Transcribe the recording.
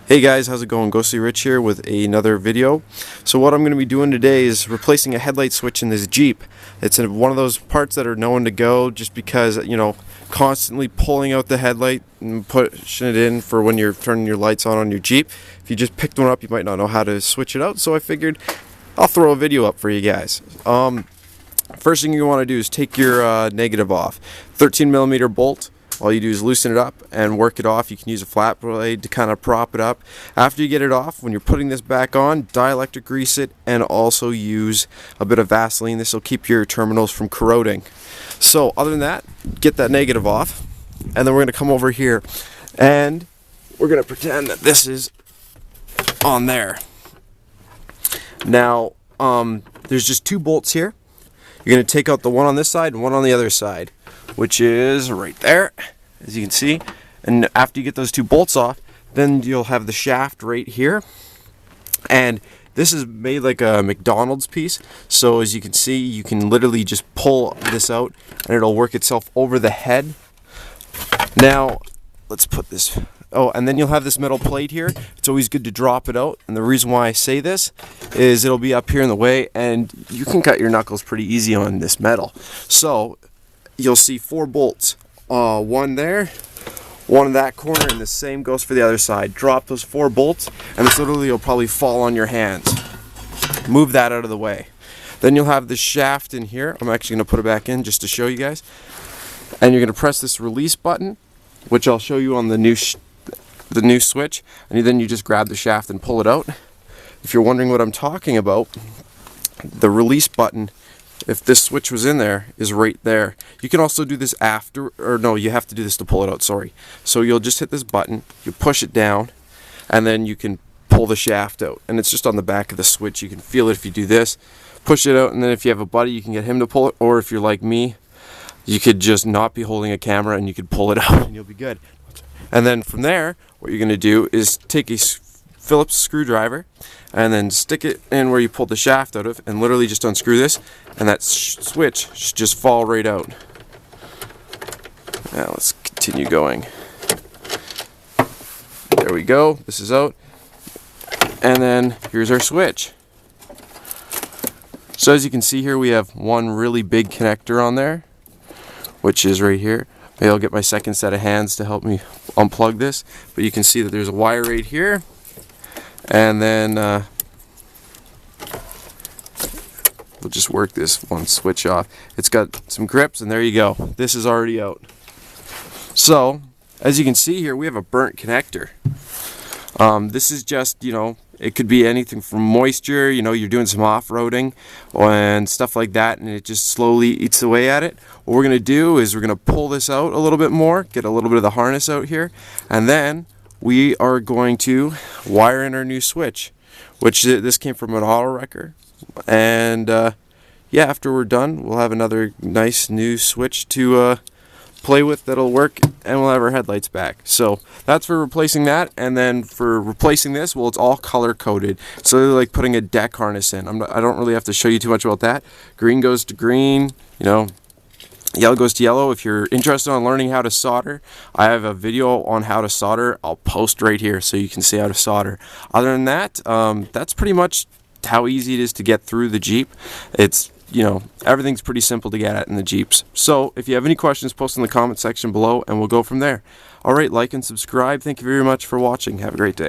Hey guys, how's it going? Ghostly Rich here with another video. So what I'm going to be doing today is replacing a headlight switch in this Jeep. It's one of those parts that are known to go just because, constantly pulling out the headlight and pushing it in for when you're turning your lights on your Jeep. If you just picked one up, you might not know how to switch it out, so I figured I'll throw a video up for you guys. First thing you want to do is take your negative off. 13mm bolt. All you do is loosen it up and work it off. You can use a flat blade to kind of prop it up. After you get it off, when you're putting this back on, dielectric grease it and also use a bit of Vaseline. This will keep your terminals from corroding. So other than that, get that negative off, and then we're going to come over here and we're going to pretend that this is on there. Now, there's just two bolts here. You're going to take out the one on this side and one on the other side, which is right there, as you can see. And after you get those two bolts off, then you'll have the shaft right here. And this is made like a McDonald's piece, so as you can see, you can literally just pull this out and it'll work itself over the head. Now let's put this, and then you'll have this metal plate here. It's always good to drop it out, and the reason why I say this is it'll be up here in the way and you can cut your knuckles pretty easy on this metal. So you'll see four bolts, one there, one in that corner, and the same goes for the other side. Drop those four bolts and this literally will probably fall on your hands. Move that out of the way. Then you'll have the shaft in here. I'm actually going to put it back in just to show you guys. And you're going to press this release button, which I'll show you on the new switch, and then you just grab the shaft and pull it out. If you're wondering what I'm talking about, the release button, if this switch was in there, is right there. You can also do this after, or no, you have to do this to pull it out, sorry. So you'll just hit this button, you push it down, and then you can pull the shaft out. And it's just on the back of the switch. You can feel it if you do this. Push it out, and then if you have a buddy, you can get him to pull it, or if you're like me, you could just not be holding a camera and you could pull it out and you'll be good. And then from there, what you're going to do is take a Phillips screwdriver and then stick it in where you pulled the shaft out of and literally just unscrew this, and that switch should just fall right out. Now let's continue going. There we go, this is out. And then here's our switch. So as you can see here, we have one really big connector on there, which is right here. Maybe I'll get my second set of hands to help me unplug this, but you can see that there's a wire right here, and then we'll just work this one switch off. It's got some grips, and there you go. This is already out. So as you can see here, we have a burnt connector. This is just, it could be anything from moisture, you're doing some off-roading and stuff like that, and it just slowly eats away at it. What we're going to do is we're going to pull this out a little bit more, get a little bit of the harness out here, and then we are going to wire in our new switch, which this came from an auto wrecker. And yeah, after we're done, we'll have another nice new switch to play with that'll work, and we'll have our headlights back. So that's for replacing that. And then for replacing this, well, it's all color coded, so they're like putting a deck harness in. I don't really have to show you too much about that. Green goes to green, yellow goes to yellow. If you're interested in learning how to solder, I have a video on how to solder. I'll post right here so you can see how to solder. Other than that, that's pretty much how easy it is to get through the Jeep. It's everything's pretty simple to get at in the Jeeps. So if you have any questions, post in the comment section below and we'll go from there. Alright, like and subscribe. Thank you very much for watching. Have a great day.